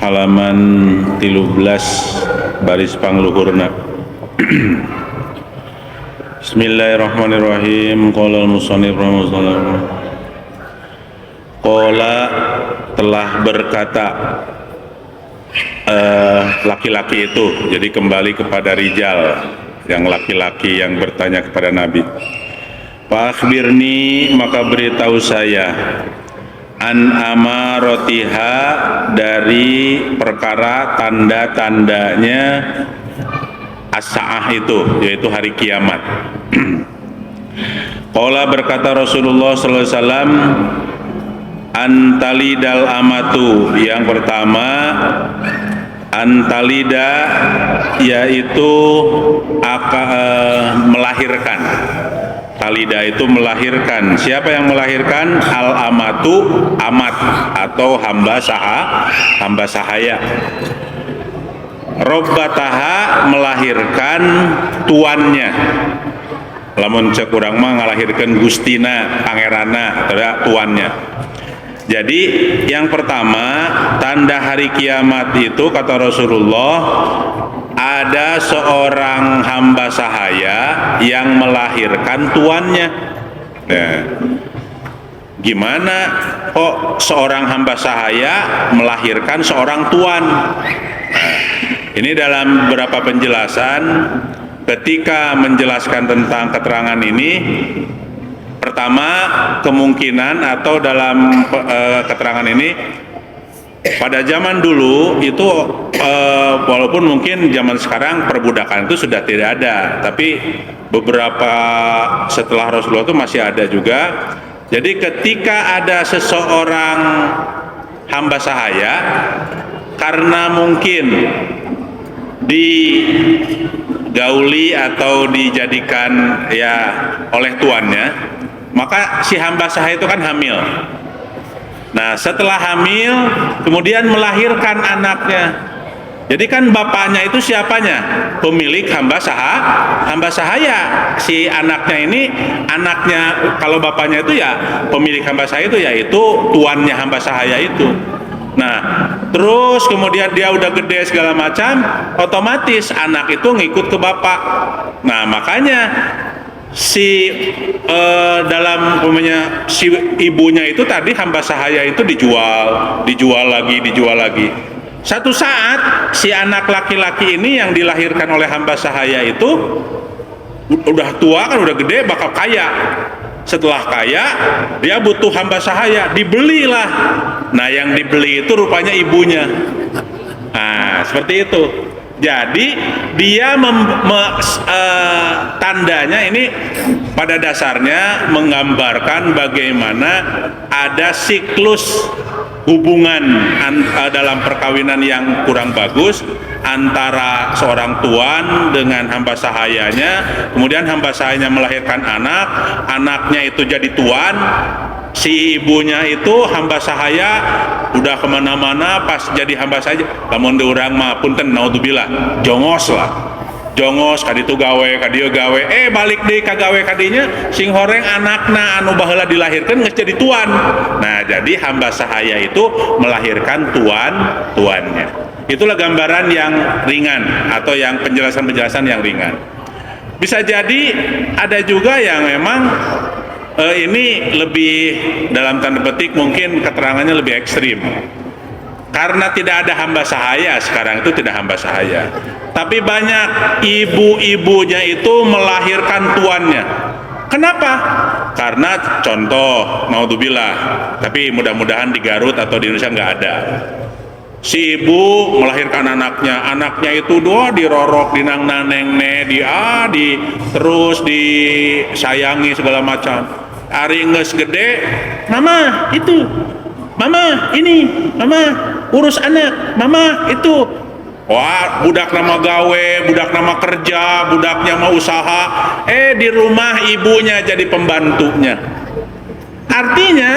halaman 13 baris pangluhurna. Bismillahirrahmanirrahim. Qala al-musannif rahimahullah. Qala telah berkata laki-laki itu, jadi kembali kepada rijal, yang laki-laki yang bertanya kepada Nabi. Fa akhbirni, maka beritahu saya, an amarotiha, dari perkara tanda-tandanya as-sa'ah itu, yaitu hari kiamat. Qala berkata Rasulullah sallallahu alaihi wasallam, antalidal amatu, yang pertama antalida, yaitu melahirkan. Talida itu melahirkan. Siapa yang melahirkan? Al amatu, amat atau hamba sahaya. Robbataha, melahirkan tuannya. Lamun cek urang mah ngalahirkan gustina, pangerana atau tuannya. Jadi yang pertama, tanda hari kiamat itu kata Rasulullah, ada seorang hamba sahaya yang melahirkan tuannya. Nah, gimana kok seorang hamba sahaya melahirkan seorang tuan? Nah, ini dalam beberapa penjelasan ketika menjelaskan tentang keterangan ini. Pertama, kemungkinan atau dalam keterangan ini, pada zaman dulu itu walaupun mungkin zaman sekarang perbudakan itu sudah tidak ada, tapi beberapa setelah Rasulullah itu masih ada juga. Jadi ketika ada seseorang hamba sahaya, karena mungkin digauli atau dijadikan ya oleh tuannya, maka si hamba sahaya itu kan hamil. Nah, setelah hamil kemudian melahirkan anaknya. Jadi kan bapaknya itu siapanya? Pemilik hamba sahaya. Si anaknya ini, anaknya, kalau bapaknya itu ya pemilik hamba sahaya itu, yaitu tuannya hamba sahaya itu. Nah, terus kemudian dia udah gede segala macam, otomatis anak itu ngikut ke bapak. Nah, makanya si dalam umumnya si ibunya itu tadi hamba sahaya itu dijual lagi. Satu saat si anak laki-laki ini yang dilahirkan oleh hamba sahaya itu udah tua kan, udah gede, bakal kaya. Setelah kaya, dia butuh hamba sahaya, dibelilah. Nah, yang dibeli itu rupanya ibunya. Nah, seperti itu. Jadi dia tandanya ini pada dasarnya menggambarkan bagaimana ada siklus hubungan dalam perkawinan yang kurang bagus antara seorang tuan dengan hamba sahayanya. Kemudian hamba sahayanya melahirkan anak, anaknya itu jadi tuan. Si ibunya itu hamba sahaya, udah kemana-mana pas jadi hamba sahaya, lamun di urang mah punten naudzubillah, jongos kaditu gawe kadieu gawe, balik deui ka gawe kadinya, sing horeng anakna anu baheula dilahirkan geus jadi tuan. Nah, jadi hamba sahaya itu melahirkan tuannya. Itulah gambaran yang ringan atau yang penjelasan yang ringan. Bisa jadi ada juga yang memang ini lebih dalam tanda petik mungkin keterangannya lebih ekstrim, karena tidak ada hamba sahaya sekarang itu, tidak hamba sahaya, tapi banyak ibu-ibunya itu melahirkan tuannya. Kenapa? Karena contoh, naudzubillah, tapi mudah-mudahan di Garut atau di Indonesia nggak ada. Si ibu melahirkan anaknya itu dirorok, dinang-nanengne, terus disayangi segala macam. Ari geus gede, mama itu, mama ini, mama urus anak, mama itu. Wah, budak nama gawe, budak nama kerja, budaknya mau usaha, di rumah ibunya jadi pembantunya. Artinya,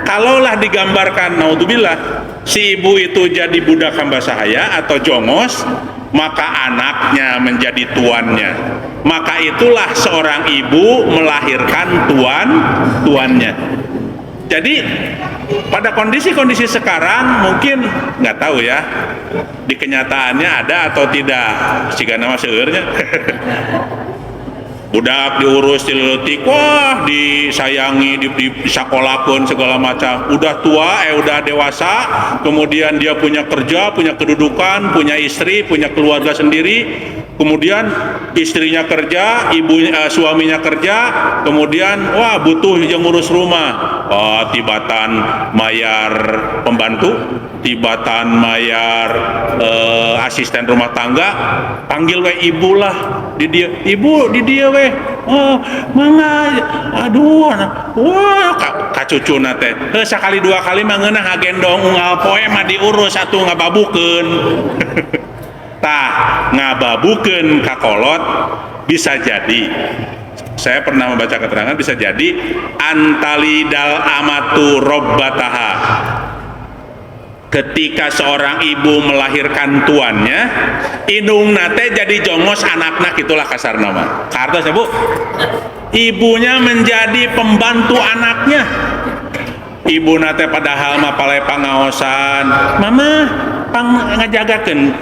kalaulah digambarkan, naudzubillah, si ibu itu jadi budak hamba sahaya atau jongos, maka anaknya menjadi tuannya. Maka itulah seorang ibu melahirkan tuannya. Jadi pada kondisi-kondisi sekarang mungkin nggak tahu ya di kenyataannya ada atau tidak. Jika nama seurnya budak diurus dileutik, wah disayangi, disakolakeun segala macam. Udah tua, udah dewasa, kemudian dia punya kerja, punya kedudukan, punya istri, punya keluarga sendiri. Kemudian istrinya kerja, suaminya kerja, kemudian wah butuh yang ngurus rumah. Tibatan mayar pembantu, tibatan mayar asisten rumah tangga, panggil we ibu lah di dia, ibu di dia we. Mangga, aduh, wah kacucuna teh. Sekali dua kali mah ngeunah hagendong unggal poe mah diurus atuh ngababukeun. Tah ngababukeun kakolot bisa jadi, saya pernah membaca keterangan, bisa jadi antalidal amatu robbataha, ketika seorang ibu melahirkan tuannya indung nate jadi jongos anaknya, gitulah kasar nama karena bu ibunya menjadi pembantu anaknya. Ibu nate padahal mah pale pangaosan, mama pang ngajagakeun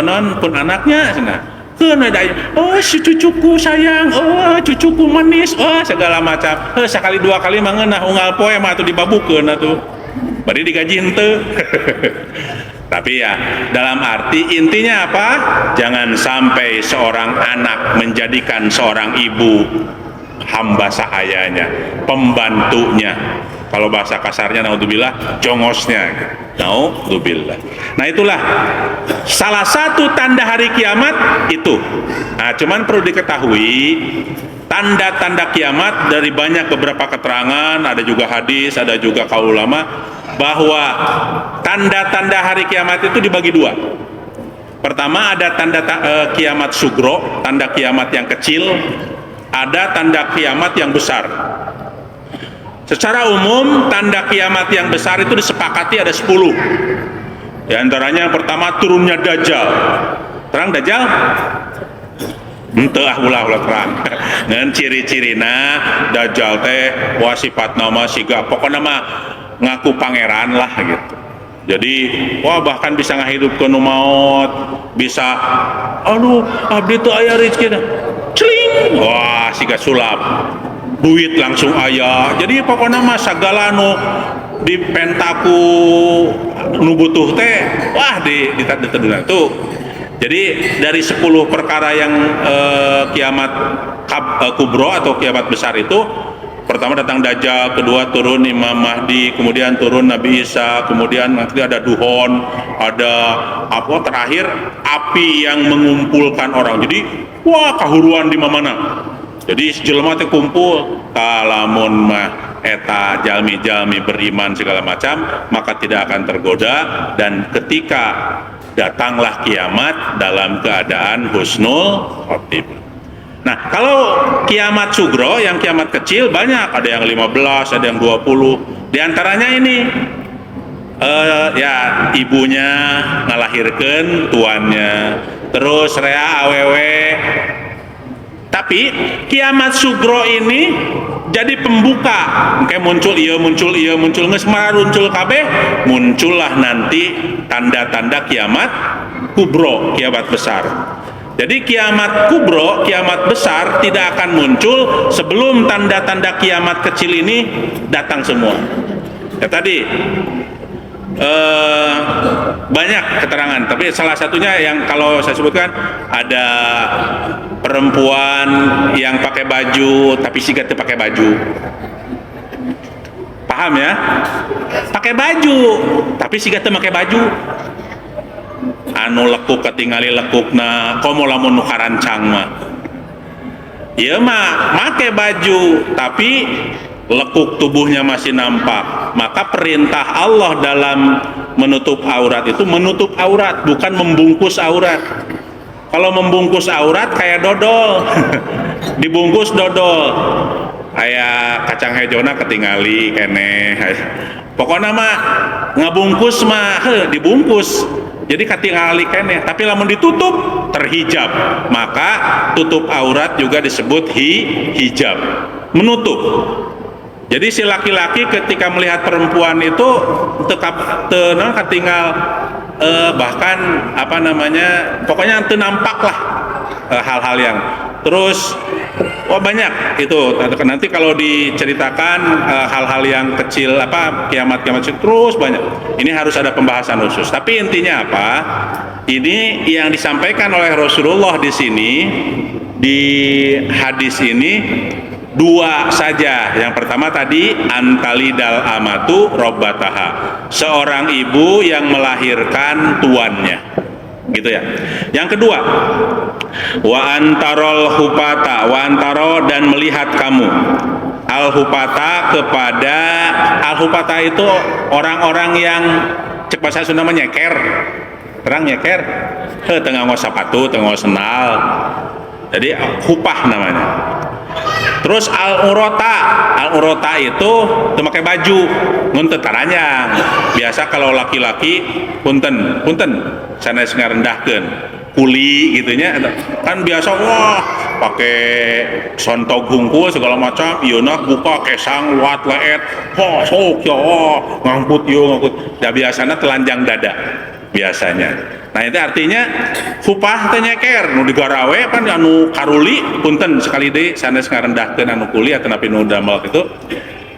non pun anaknya cenah. Keun oh si cucuku sayang, oh cucuku manis, oh segala macam. Sekali dua kali mah ngeunah unggal poe mah atuh dibabukeun atuh. Bari digaji henteu. Tapi ya dalam arti intinya apa? Jangan sampai seorang anak menjadikan seorang ibu hamba sahayanya, pembantunya. Kalau bahasa kasarnya naudzubillah, jongosnya. Naudzubillah. Nah itulah salah satu tanda hari kiamat itu. Nah cuman perlu diketahui tanda-tanda kiamat dari banyak beberapa keterangan, ada juga hadis, ada juga kaul ulama, bahwa tanda-tanda hari kiamat itu dibagi dua. Pertama ada tanda kiamat sugro, tanda kiamat yang kecil, ada tanda kiamat yang besar. Secara umum tanda kiamat yang besar itu disepakati ada 10. Di antaranya yang pertama turunnya Dajjal. Terang Dajjal? Henteu ulah terang. Ngan ciri-cirina Dajjal teh wah sifatna mah siga pokona mah ngaku pangeran lah gitu. Jadi wah bahkan bisa ngahidupkeun nu maot, bisa aduh abdi teu aya rezekina. Celing, wah siga sulap. Duit langsung aya. Jadi pokoknya mah sagala nu dipentaku nu butuh teh wah ditadeunan tuh. Jadi dari 10 perkara yang kiamat kubro atau kiamat besar itu, pertama datang Dajjal, kedua turun Imam Mahdi, kemudian turun Nabi Isa, kemudian nanti ada duhon, ada apa terakhir api yang mengumpulkan orang. Jadi wah kahuruan di mana-mana. Jadi jelema teh kumpul, kalamun mah eta jalmi-jalmi beriman segala macam, maka tidak akan tergoda, dan ketika datanglah kiamat dalam keadaan husnul khotimah. Nah, kalau kiamat sugro, yang kiamat kecil banyak, ada yang 15, ada yang 20. Di antaranya ini ya ibunya ngalahirkeun tuannya, terus rea awewe. Tapi kiamat sugro ini jadi pembuka, kayak muncul geus muncul kabeh, muncullah nanti tanda-tanda kiamat kubro, kiamat besar. Jadi kiamat kubro, kiamat besar tidak akan muncul sebelum tanda-tanda kiamat kecil ini datang semua. Ya tadi banyak keterangan, tapi salah satunya yang kalau saya sebutkan ada perempuan yang pakai baju tapi siga teu pakai baju. Paham ya? Pakai baju tapi siga teu pakai baju. Anu lekuk ketingali lekukna, komo lamun nu karancang mah. Ieu mah make baju tapi lekuk tubuhnya masih nampak. Maka perintah Allah dalam menutup aurat itu menutup aurat, bukan membungkus aurat. Kalau membungkus aurat kayak dodol, dibungkus dodol, kayak kacang hijaunya ketingali kene. Pokoknya mah ngabungkus mah dibungkus, jadi ketingali kene. Tapi lamun ditutup terhijab, maka tutup aurat juga disebut hijab, menutup. Jadi si laki-laki ketika melihat perempuan itu tetap tenang, tinggal bahkan apa namanya, pokoknya nampak lah hal-hal yang terus banyak itu nanti kalau diceritakan hal-hal yang kecil apa kiamat-kiamat terus banyak. Ini harus ada pembahasan khusus. Tapi intinya apa? Ini yang disampaikan oleh Rasulullah di sini di hadis ini dua saja. Yang pertama tadi antalidal amatu robbataha, seorang ibu yang melahirkan tuannya, gitu ya. Yang kedua, wa antarol hupata, wa antaro dan melihat kamu al hupata kepada al hupata itu orang-orang yang cek bahasa Sunda nyeker, terang nyeker, tengah ngos sepatu, tengah ngos senal, jadi hupah namanya. Terus al-urota itu memakai baju nguntut taranjang. Biasa kalau laki-laki punten sanes ngarendahkeun kuli gitunya kan biasa wah pakai sontog hungkul segala macam ieuna buka kesang luat leet sok ya ngangkut da biasana telanjang dada biasanya. Nah itu artinya hupah teh nyeker nu digarawe pan anu karuli punten sekali deui sanes ngarendahkeun anu kuli atawa napi nu damel itu.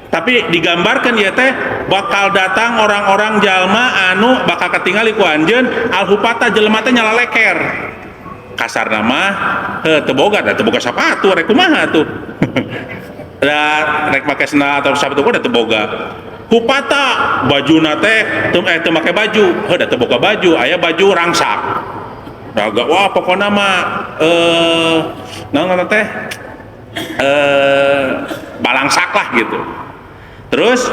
Tapi digambarkan ya teh bakal datang orang-orang jalma anu bakal ketinggali ku anjeun al hupata jelema teh nyala leker. Kasar nama teu boga sepatu rek kumaha tuh. Da rek make sendal atau sepatu kudu teu boga. Hupata bajuna teh teu make baju, da teu boga baju, aya baju rangsak. Agak wah pokona mah naon teh balangsak lah gitu. Terus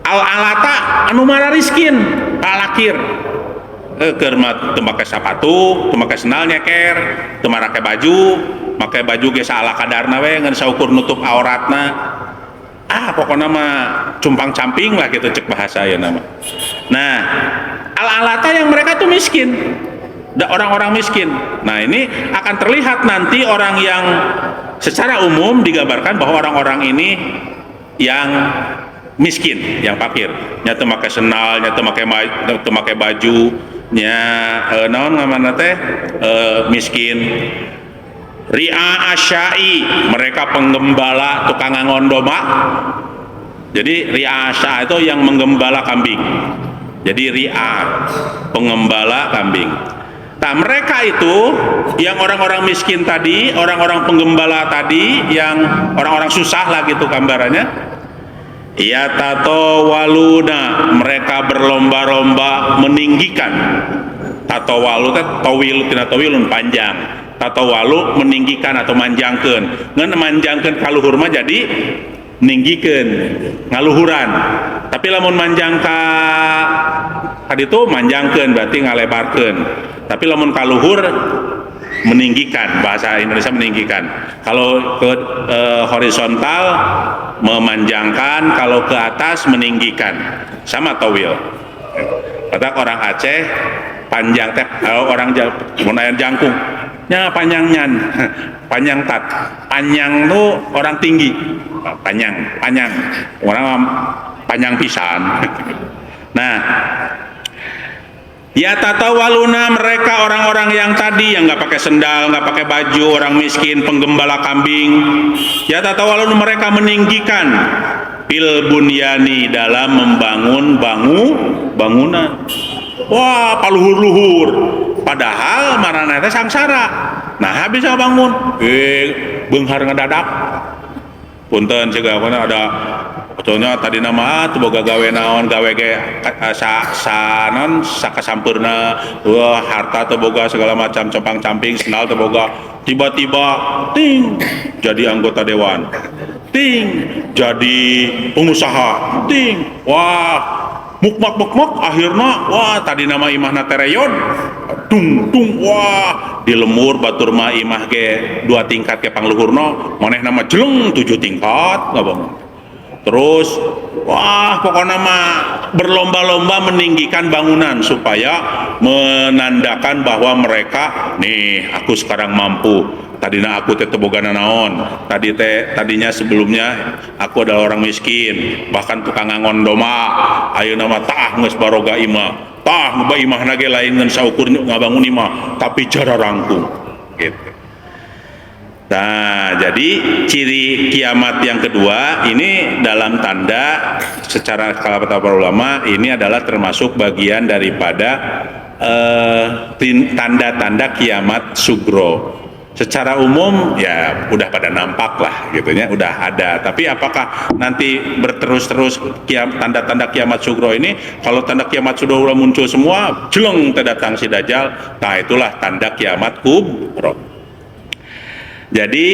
al-alata anu marariskin palakir keur mah teu make sepatu, teu make sendal nyeker, teu make baju, make baju ge saala kadarna we ngan saukur nutup auratna. Pokoknya mah cumpang camping lah gitu cek bahasa ya nama. Nah, al-alata yang mereka tuh miskin, orang-orang miskin. Nah ini akan terlihat nanti orang yang secara umum digambarkan bahwa orang-orang ini yang miskin, yang fakir, nyata pakai senal, nyata pakai baju, naon ngamanna teh miskin. Ria asyai, mereka penggembala tukang ngangon domba. Jadi ria asya itu yang menggembala kambing. Jadi ria penggembala kambing. Nah mereka itu yang orang-orang miskin tadi, orang-orang penggembala tadi, yang orang-orang susah lah gitu gambarannya. Ya tato waluna, mereka berlomba-lomba meninggikan. Tato walu teh tawil tina tawilun panjang. Tatawalu meninggikan atau manjangkeun. Ngan manjangkeun kaluhur mah jadi ninggikeun ngaluhuran. Tapi lamun manjang ka kaditu manjangkeun berarti ngalebarkeun. Tapi lamun kaluhur meninggikan, bahasa Indonesia meninggikan. Kalau ke horizontal memanjangkan, kalau ke atas meninggikan. Sama tawil. Kata orang Aceh panjang teh kalau orang mun aya jangkung nya panjangnya panjang tat panjang tuh orang tinggi panjang orang panjang pisan. Nah ya tatawaluna, mereka orang-orang yang tadi yang nggak pakai sendal, nggak pakai baju, orang miskin, penggembala kambing. Ya tatawaluna, mereka meninggikan bil bunyani, dalam membangun bangunan. Wah paluhur-luhur, padahal marana teh sangsara. Nah bisa bangun beunghar ngadadak punten juga ada contohnya tadi nama tuh boga gawe naon gawe ge sanon sakasampurna harta tuh boga segala macam compang camping senal tuh boga, tiba-tiba ting jadi anggota dewan, ting jadi pengusaha, ting wah mukmak akhirnya wah tadi nama imahna tereyon tung wah di lemur batur mah imah ge 2 tingkat ke pangluhurna maneh nama jeleng 7 tingkat nggak bangun. Terus wah pokoknya mah berlomba-lomba meninggikan bangunan supaya menandakan bahwa mereka nih aku sekarang mampu. Tadinya aku teh tebogana naon, tadinya sebelumnya aku adalah orang miskin, bahkan tukang ngangon doma. Ayeuna mah tah geus baroga imah, tah imah nage lain ngan saukur ngabangun imah, tapi cara rangkung gitu. Nah, jadi ciri kiamat yang kedua ini dalam tanda secara kata para ulama ini adalah termasuk bagian daripada tanda-tanda kiamat sugro. Secara umum ya udah pada nampak lah gitunya, udah ada. Tapi apakah nanti berterus-terus tanda-tanda kiamat sugro ini, kalau tanda kiamat sudah muncul semua, jeleng terdatang si Dajjal, nah itulah tanda kiamat kubro. Jadi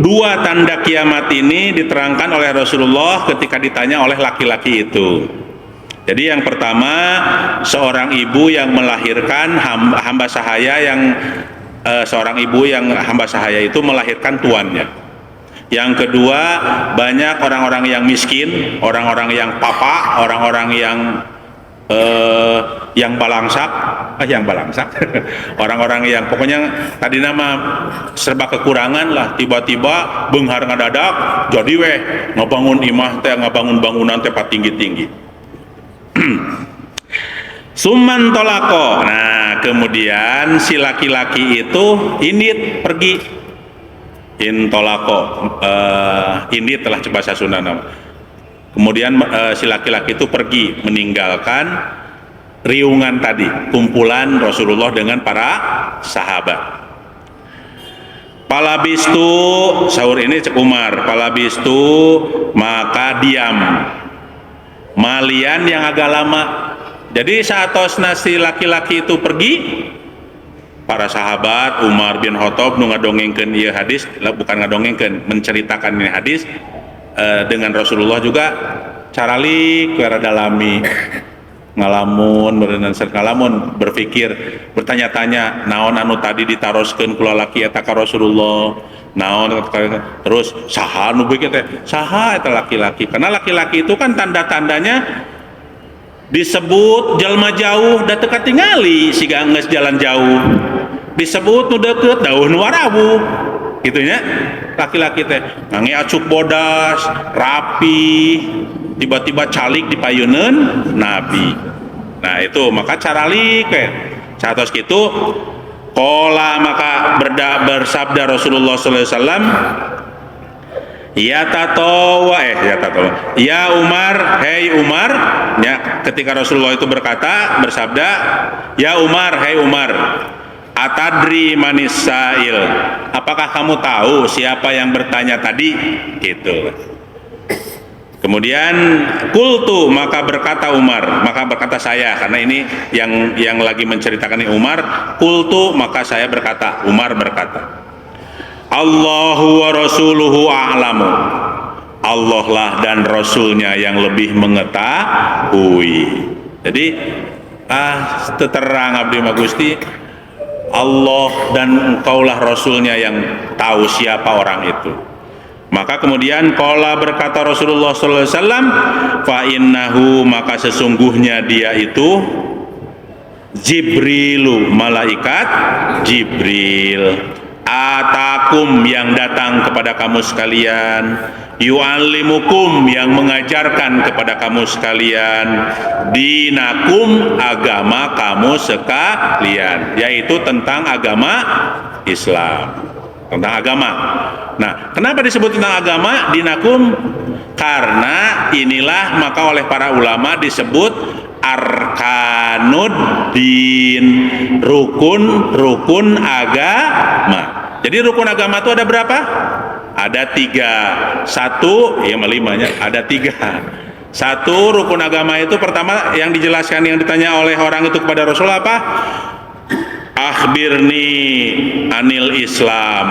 dua tanda kiamat ini diterangkan oleh Rasulullah ketika ditanya oleh laki-laki itu. Jadi yang pertama, seorang ibu yang melahirkan hamba sahaya yang seorang ibu yang hamba sahaya itu melahirkan tuannya. Yang kedua, banyak orang-orang yang miskin, orang-orang yang papa, orang-orang yang balangsak, orang-orang yang pokoknya tadi nama serba kekurangan lah, tiba-tiba beunghar ngadadak jadi weh ngabangun imah teh, ngabangun bangunan teh tinggi-tinggi. Suman tolako. Nah, kemudian si laki-laki itu ini pergi. Intolako. Ini telah bahasa Sunda nama. Kemudian si laki-laki itu pergi meninggalkan riungan tadi, kumpulan Rasulullah dengan para sahabat. Palabistu, sahur ini cek Umar, palabistu maka diam. Malian yang agak lama. Jadi saat si laki-laki itu pergi, para sahabat Umar bin Khattab nu ngadongengkeun ieu hadis, bukan ngadongengkeun, menceritakan ini hadis dengan Rasulullah juga caralik kera dalami ngalamun berpikir, bertanya-tanya naon anu tadi ditaroskeun ku lalaki eta ka Rasulullah, naon terus saha nu beuki teh, saha eta laki-laki, karena laki-laki itu kan tanda-tandanya disebut jalma jauh da teu katingali siga geus jalan jauh, disebut nu deukeut dauh nu warawu gitu nya. Laki-laki teh ngange acuk bodas rapi, tiba-tiba calik dipayeuneun Nabi. Nah itu maka caralik we satos kitu qala maka bersabda Rasulullah sallallahu alaihi wasallam, ya Umar, hei Umar, ya, ketika Rasulullah itu bersabda, ya Umar, hei Umar, atadri manis sa'il, apakah kamu tahu siapa yang bertanya tadi? Gitu. Kemudian kultu, maka berkata Umar, maka berkata saya, karena ini yang lagi menceritakan ini Umar, kultu, maka saya berkata, Umar berkata, Allahu wa rasuluhu a'lamu, Allah lah dan Rasulnya yang lebih mengetahui. Jadi terang abdi magusti, Allah dan engkaulah Rasulnya yang tahu siapa orang itu. Maka kemudian qala berkata Rasulullah sallallahu alaihi wasallam, fa innahu, maka sesungguhnya dia itu Jibrilu, malaikat Jibril, atakum yang datang kepada kamu sekalian, yu'allimukum yang mengajarkan kepada kamu sekalian, dinakum agama kamu sekalian, yaitu tentang agama Islam, tentang agama. Nah, kenapa disebut tentang agama dinakum? Karena inilah maka oleh para ulama disebut arkanuddin, rukun agama. Jadi rukun agama itu ada berapa? Ada 3. Satu, ya melimanya ada 3. Satu, rukun agama itu pertama yang dijelaskan, yang ditanya oleh orang itu kepada Rasul apa? Akhbirni anil Islam,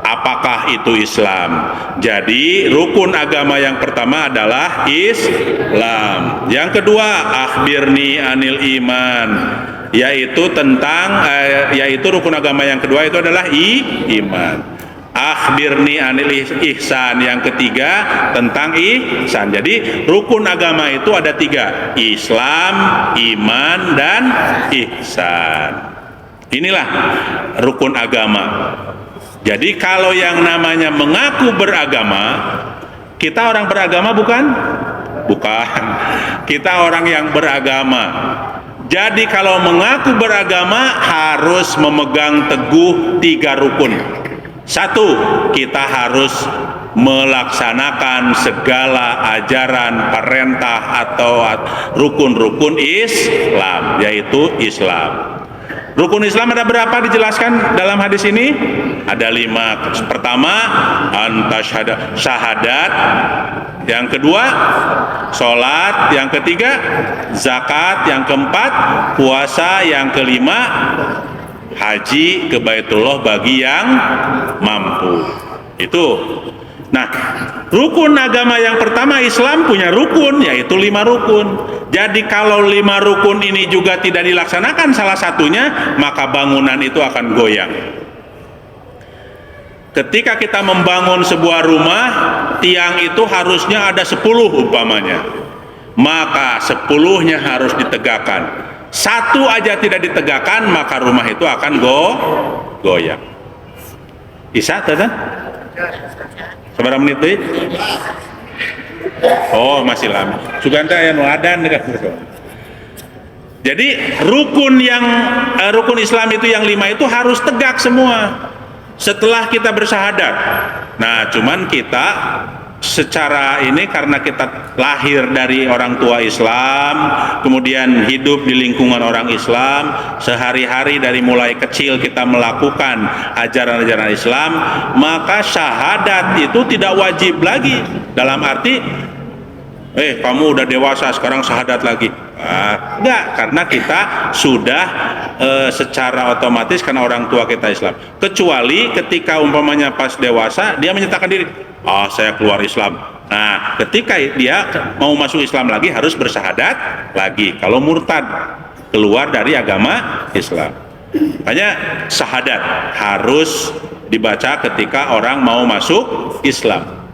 apakah itu Islam? Jadi rukun agama yang pertama adalah Islam. Yang kedua, akhbirni anil iman, yaitu tentang yaitu rukun agama yang kedua itu adalah iman. akhbirni anil ihsan, yang ketiga tentang ihsan. Jadi rukun agama itu ada 3, Islam, iman, dan ihsan. Inilah rukun agama. Jadi kalau yang namanya mengaku beragama, kita orang beragama bukan? Bukan. Kita orang yang beragama. Jadi kalau mengaku beragama harus memegang teguh 3 rukun. 1, kita harus melaksanakan segala ajaran, perintah atau rukun-rukun Islam, yaitu Islam. Rukun Islam ada berapa dijelaskan dalam hadis ini? Ada 5. Pertama, syahadat. Yang kedua, sholat. Yang ketiga, zakat. Yang keempat, puasa. Yang kelima, haji ke Baitullah bagi yang mampu. Itu. Nah, rukun agama yang pertama, Islam punya rukun, yaitu 5 rukun. Jadi kalau 5 rukun ini juga tidak dilaksanakan salah satunya, maka bangunan itu akan goyang. Ketika kita membangun sebuah rumah, tiang itu harusnya ada 10 umpamanya, maka 10-nya harus ditegakkan. 1 aja tidak ditegakkan, maka rumah itu akan goyang. Isa, tadi? Seberapa menit tuh? Oh, masih lama. Suganda yang wadan dekat. Jadi rukun Islam itu yang 5 itu harus tegak semua setelah kita bersyahadat. Nah, cuman kita secara ini karena kita lahir dari orang tua Islam, kemudian hidup di lingkungan orang Islam, sehari-hari dari mulai kecil kita melakukan ajaran-ajaran Islam, maka syahadat itu tidak wajib lagi. Dalam arti, kamu udah dewasa sekarang syahadat lagi. Enggak, karena kita sudah secara otomatis karena orang tua kita Islam. Kecuali ketika umpamanya pas dewasa dia menyatakan diri, saya keluar Islam. Nah, ketika dia mau masuk Islam lagi harus bersyahadat lagi. Kalau murtad, keluar dari agama Islam. Makanya syahadat harus dibaca ketika orang mau masuk Islam.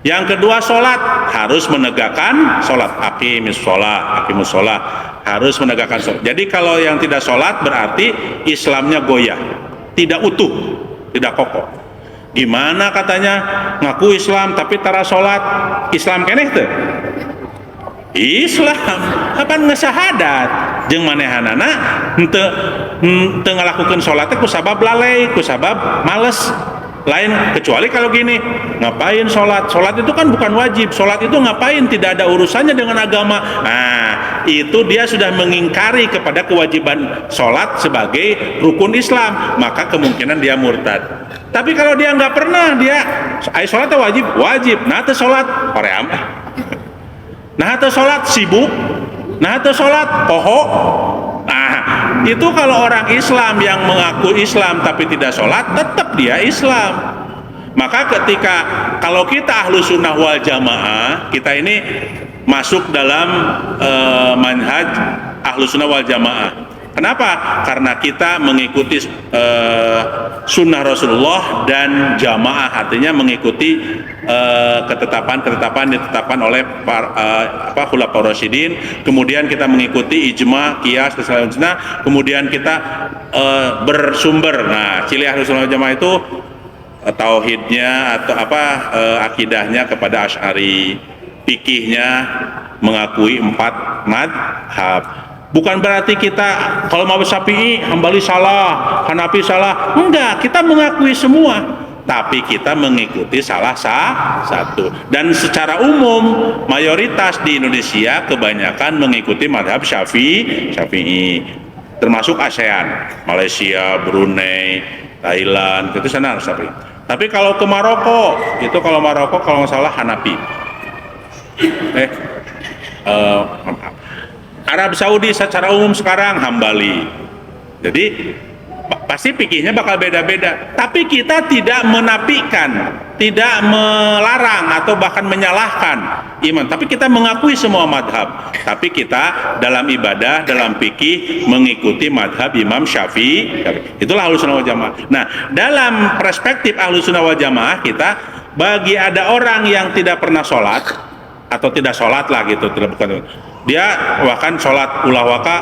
Yang kedua, sholat, harus menegakkan sholat. Aqimus sholat, harus menegakkan sholat. Jadi kalau yang tidak sholat berarti Islamnya goyah, tidak utuh, tidak kokoh. Gimana katanya ngaku Islam tapi tara sholat, Islam keneh tuh? Islam kapan ngesyahadat jeung manehanana henteu ngalakukeun sholat ku sabab lalai, ku sabab males. Lain kecuali kalau gini, ngapain sholat? Sholat itu kan bukan wajib. Sholat itu ngapain? Tidak ada urusannya dengan agama. Nah, itu dia sudah mengingkari kepada kewajiban sholat sebagai rukun Islam, maka kemungkinan dia murtad. Tapi kalau dia nggak pernah, dia sholat wajib. Nah, itu sholat koream. Nah, itu sholat sibuk. Nah, itu sholat poho. Nah, itu kalau orang Islam yang mengaku Islam tapi tidak sholat, tetap dia Islam. Maka ketika kalau kita ahlu sunnah wal jamaah, kita ini masuk dalam manhaj ahlu sunnah wal jamaah. Kenapa? Karena kita mengikuti sunnah Rasulullah dan jamaah, artinya mengikuti ketetapan ditetapkan oleh khulafaur rasyidin. Kemudian kita mengikuti ijma, qiyas, dan selanjutnya. Kemudian kita bersumber. Nah, ciri ahlu sunnah wal jamaah itu tauhidnya atau akidahnya kepada Asy'ari, fikihnya mengakui 4 madhab. Bukan berarti kita kalau mau Syafi'i, Hambali salah, Hanafi salah. Enggak, kita mengakui semua, tapi kita mengikuti salah satu. Dan secara umum mayoritas di Indonesia kebanyakan mengikuti madhab Syafi'i, termasuk ASEAN, Malaysia, Brunei, Thailand, itu sana Syafi'i. Tapi kalau ke Maroko, kalau nggak salah Hanafi. Arab Saudi secara umum sekarang Hambali. Jadi pasti fikihnya bakal beda-beda. Tapi kita tidak menafikan tidak melarang atau bahkan menyalahkan iman, tapi kita mengakui semua madhab, tapi kita dalam ibadah, dalam fikih mengikuti madhab Imam Syafi'i. Itulah Ahlussunnah wal Jamaah. Nah, dalam perspektif Ahlussunnah wal Jamaah kita, bagi ada orang yang tidak pernah sholat atau tidak sholat lah gitu, tidak, bukan dia bahkan sholat ulah waka,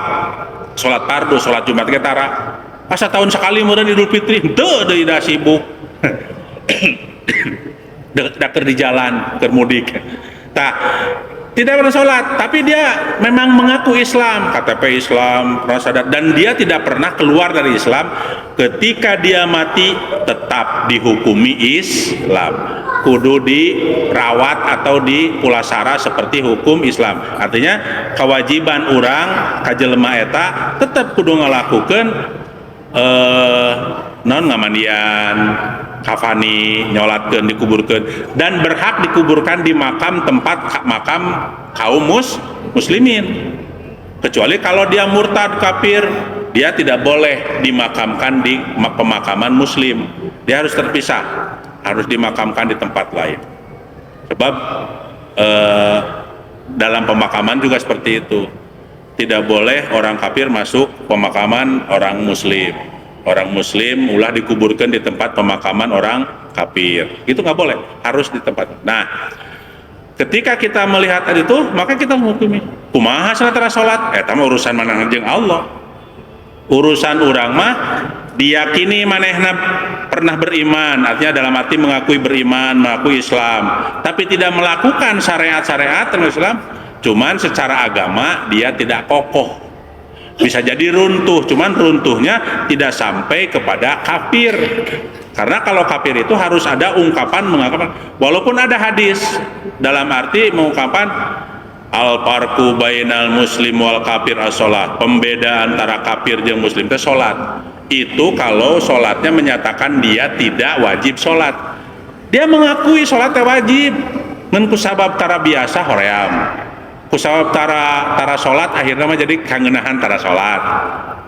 sholat fardu, sholat Jumat ketara, masa tahun sekali kemudian Idul Fitri dah sibuk dakar di jalan termudik, tidak pernah sholat, tapi dia memang mengaku Islam, KTP Islam, pernah sadar, dan dia tidak pernah keluar dari Islam. Ketika dia mati tetap dihukumi Islam, kudu dirawat atau dipulasara seperti hukum Islam. Artinya kewajiban orang kajelema eta tetap kudu ngalakukan non ngamandian, kafani, nyolatkeun, dikuburkeun, dan berhak dikuburkan di makam tempat makam kaum muslimin. Kecuali kalau dia murtad kafir, dia tidak boleh dimakamkan di pemakaman muslim. Dia harus terpisah, harus dimakamkan di tempat lain. Sebab dalam pemakaman juga seperti itu. Tidak boleh orang kafir masuk pemakaman orang muslim. Orang muslim ulah dikuburkan di tempat pemakaman orang kafir. Itu nggak boleh, harus di tempat. Nah, ketika kita melihat itu, maka kita menghukumi. Kumaha salatara salat? Eta mah urusan manehna jeung Allah. Urusan urang mah diyakini manehna pernah beriman, artinya dalam arti mengakui beriman, mengakui Islam, tapi tidak melakukan syariat-syariat Islam. Cuman secara agama dia tidak kokoh. Bisa jadi runtuh, cuman runtuhnya tidak sampai kepada kafir. Karena kalau kafir itu harus ada ungkapan mengatakan, walaupun ada hadis dalam arti mengungkapkan al-farqu bainal muslim wal kafir as-sholat, pembeda antara kafir dan muslim itu sholat. Itu kalau sholatnya menyatakan dia tidak wajib sholat. Dia mengakui sholatnya wajib, ngan kusabab tara biasa hoream, kusabab tara sholat akhirnya mah jadi kangenahan tara sholat,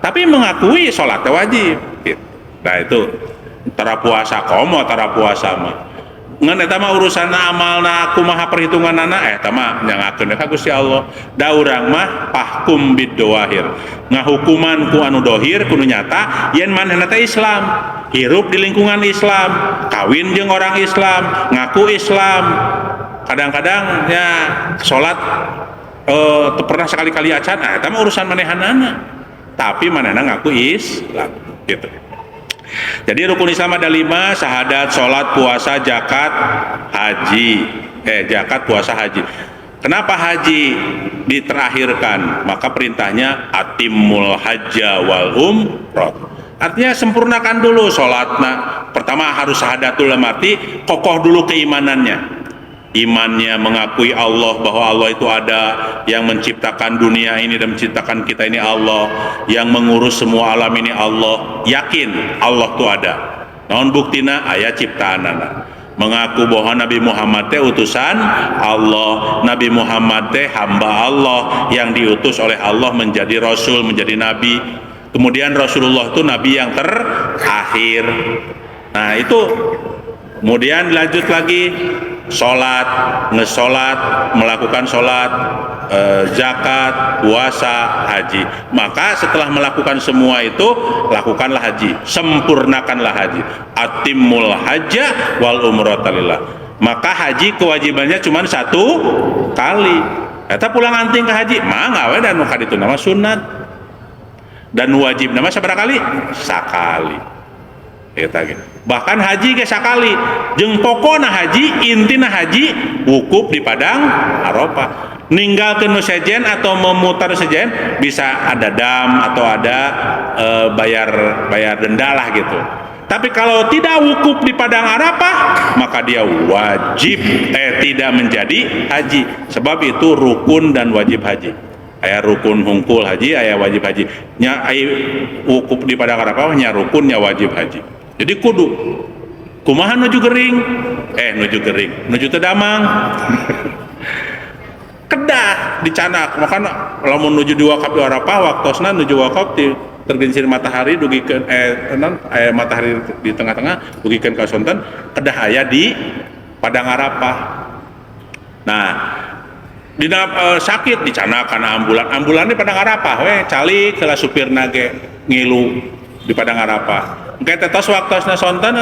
tapi mengakui sholatnya wajib gitu. Nah itu tara puasa komo, tara puasa mah ngan eta mah urusan amalna kumaha perhitunganana eta mah nyangakeun ka Gusti Allah. Da urang mah pahkum bid-dawahir, ngahukuman ku anu dohir kudu nyata yen manehna teh Islam, hirup di lingkungan Islam, kawin jeung orang Islam, ngaku Islam. Kadang-kadang ya sholat pernah sekali-kali acan, itu mah urusan manehanana, tapi manehna ngaku Islam gitu. Jadi rukun Islam ada 5, syahadat, sholat, puasa, zakat, haji. Zakat, puasa, haji. Kenapa haji diterakhirkan? Maka perintahnya atimmul hajja wal umrah. Artinya sempurnakan dulu sholatnya. Pertama harus syahadatul mati, kokoh dulu keimanannya. Imannya mengakui Allah, bahwa Allah itu ada, yang menciptakan dunia ini dan menciptakan kita ini Allah, yang mengurus semua alam ini Allah, yakin Allah itu ada. Naon buktina aya ciptaanana. Mengaku bahwa Nabi Muhammad teh utusan Allah, Nabi Muhammad teh hamba Allah yang diutus oleh Allah menjadi rasul, menjadi nabi. Kemudian Rasulullah itu nabi yang terakhir. Nah itu kemudian lanjut lagi sholat, ngesolat, melakukan sholat, zakat, puasa, haji. Maka setelah melakukan semua itu, lakukanlah haji, sempurnakanlah haji. Atimmul hajja wal umratalillah. Maka haji kewajibannya cuma 1 kali. Eta pulang anting ke haji, mangga we dan nu kaditu nama sunat. Dan wajib nama sabaraka kali? Sakali. Eta gitu. Bahkan haji ge sakali, jeung pokona haji, intina haji wukuf di padang Arafah. Ninggalkeun nu sejen atau memutar sejen bisa ada dam atau ada bayar denda lah gitu. Tapi kalau tidak wukuf di padang Arafah, maka dia wajib tidak menjadi haji. Sebab itu rukun dan wajib haji. Aya rukun hungkul haji, aya wajib haji. Nya wukuf di padang Arafah nya rukun, nya wajib haji. Jadi kudu kumaha nuju gering, nuju teu damang. Kedah dicanak, makanya lamun nuju di wakaf di Arafah waktosna nuju wakaf tergelincir matahari dugikeun matahari di tengah-tengah dugikeun ka sonten kedah aya di Padang Arafah. Nah, dina sakit dicana kana ambulan di Padang Arafah we calik heula supirna ge ngilu di Padang Arafah. Engke teh tos waktosna sonten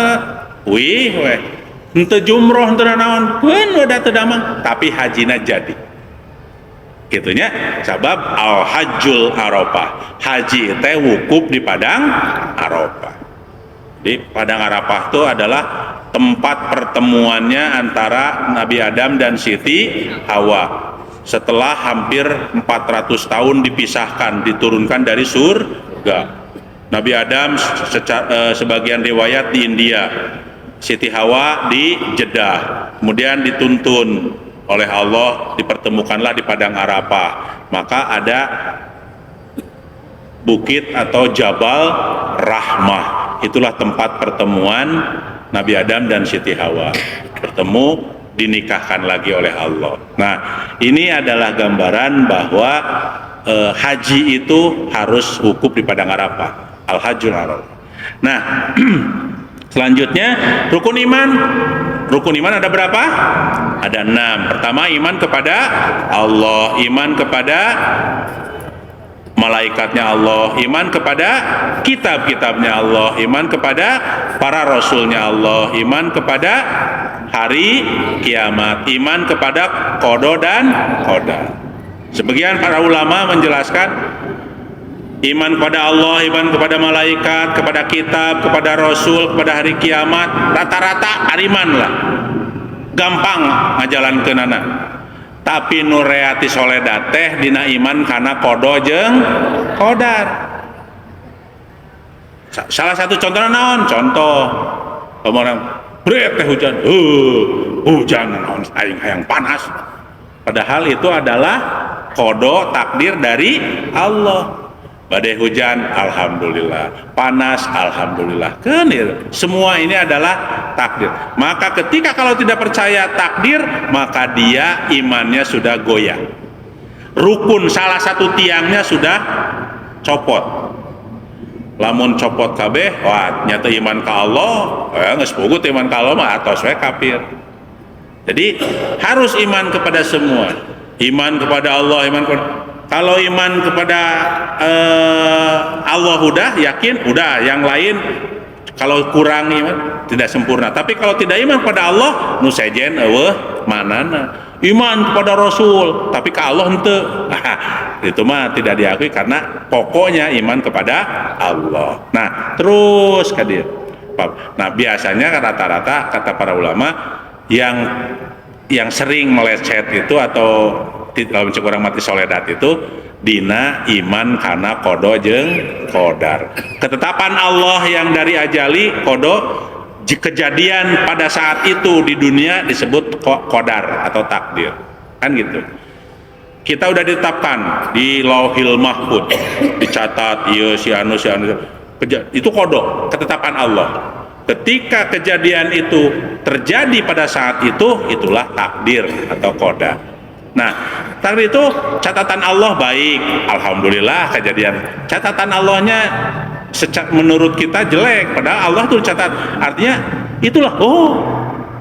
wih we henteu jumroh henteu naon keun udah teu damang tapi hajina jadi. Gitunya sabab al-hajjul Arafah. Haji teh wukuf di Padang Arafah. Di Padang Arafah itu adalah tempat pertemuannya antara Nabi Adam dan Siti Hawa. Setelah hampir 400 tahun dipisahkan, diturunkan dari surga. Nabi Adam sebagian riwayat di India, Siti Hawa di Jeddah, kemudian dituntun oleh Allah, dipertemukanlah di Padang Arafah. Maka ada bukit atau Jabal Rahmah, itulah tempat pertemuan Nabi Adam dan Siti Hawa bertemu, dinikahkan lagi oleh Allah. Nah, ini adalah gambaran bahwa haji itu harus wukuf di Padang Arafah, al-hajjul Arafah. Nah, selanjutnya rukun iman. Rukun iman ada berapa? Ada 6. Pertama, iman kepada Allah, iman kepada malaikatnya Allah, iman kepada kitab-kitabnya Allah, iman kepada para rasulnya Allah, iman kepada hari kiamat, iman kepada qada dan qadar. Sebagian para ulama menjelaskan iman kepada Allah, iman kepada malaikat, kepada kitab, kepada rasul, kepada hari kiamat, rata-rata ariman lah, gampang ngajalankeunana. Tapi nu reati soledat teh dina iman kana qada jeung qadar. Salah satu contohnya naon? Contoh orang bret teh hujan, hujan naon aing hayang panas. Padahal itu adalah qada takdir dari Allah. Badai hujan, alhamdulillah. Panas, alhamdulillah. Kenir. Semua ini adalah takdir. Maka ketika kalau tidak percaya takdir, maka dia imannya sudah goyah. Rukun salah satu tiangnya sudah copot. Lamun copot kabeh, wah nyata iman ke Allah, geus puguh iman ke Allah mah atos we kafir. Jadi harus iman kepada semua. Iman kepada Allah, iman kepada, kalau iman kepada Allah udah yakin, udah yang lain kalau kurang iman tidak sempurna. Tapi kalau tidak iman kepada Allah, nu sejen eueuh manana. Iman kepada Rasul, tapi ke Allah henteu. Itu mah tidak diakui karena pokoknya iman kepada Allah. Nah, terus ka dieu. Nah, biasanya rata-rata kata para ulama yang sering melecet itu atau dalam kurang mati soledat itu dina iman kana qada jeung qadar. Ketetapan Allah yang dari ajali qada, kejadian pada saat itu di dunia disebut qadar atau takdir. Kan gitu. Kita udah ditetapkan di Lauhil Mahfuz, dicatat ieu si anu itu qada, ketetapan Allah. Ketika kejadian itu terjadi pada saat itu, itulah takdir atau qadar. Nah, takdir itu catatan Allah baik, alhamdulillah kejadian. Catatan Allahnya menurut kita jelek, padahal Allah tuh catat. Artinya itulah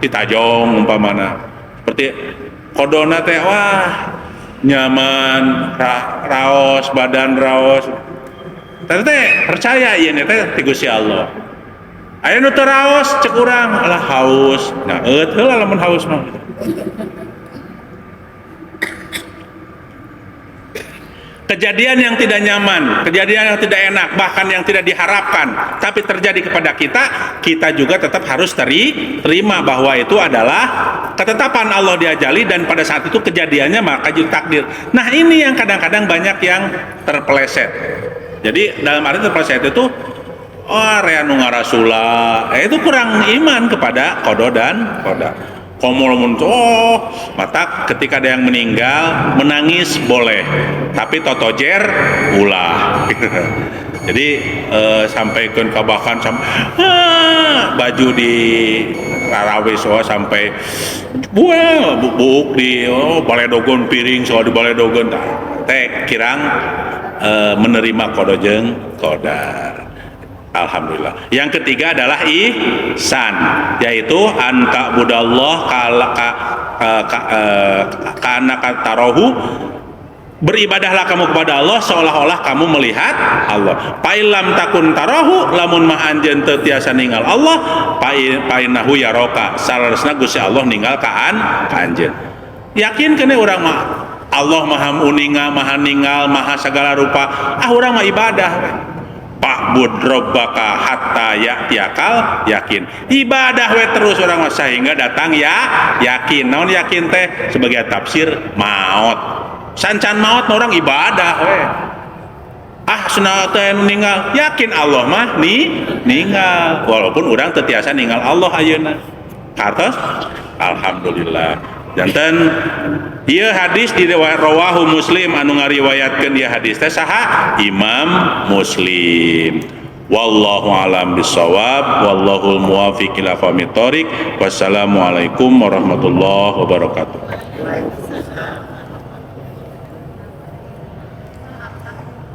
ditajong umpamana. Seperti kodona teh wah nyaman, raos, badan raos. Teh percaya ieu teh ti Gusti Allah. Aya nu teu raos cek urang, alah haus. Nah, heula lamun haus mah. Kejadian yang tidak nyaman, kejadian yang tidak enak, bahkan yang tidak diharapkan, tapi terjadi kepada kita juga tetap harus terima bahwa itu adalah ketetapan Allah diajali dan pada saat itu kejadiannya maka jadi takdir. Nah, ini yang kadang-kadang banyak yang terpeleset. Jadi dalam arti terpeleset itu rea nu ngarasula, itu kurang iman kepada qada dan qadar. Mata ketika ada yang meninggal menangis boleh, tapi totojer ulah. Jadi sampaikan kabakan baju di rarawis sampai bubuk di baledogon piring di baledogon teh kirang menerima qada jeung qadar. Alhamdulillah. Yang ketiga adalah ihsan, yaitu anta budallah kana tarahu, beribadahlah kamu kepada Allah seolah-olah kamu melihat Allah. Pailam takun tarahu, lamun mah anjeun teu tiasa ningal Allah, painahu yaroka, salaresna Gusti Allah ningal ka anjeun. Yakin kene urang mah Allah maha uninga, maha ningal, maha segala rupa. Urang mah ibadah. Pa'bud rabbaka hatta ya'tiyakal yakin. Ibadah we terus orang mah sehingga datang yakin. Naon yakin teh sebagai tafsir maut. Sancan maut orang ibadah we. Sunah teh ninggal yakin Allah mah ninggal. Walaupun orang teu tiasa ninggal Allah ayeuna. Kartos alhamdulillah. Janten ieu hadis di riwayat rawahu Muslim anu ngariwayatkeun ieu hadis teh saha? Imam Muslim. Wallahu alam bisawab, wallahul muwaffiq ila aqwamit thoriq. Wassalamualaikum warahmatullahi wabarakatuh.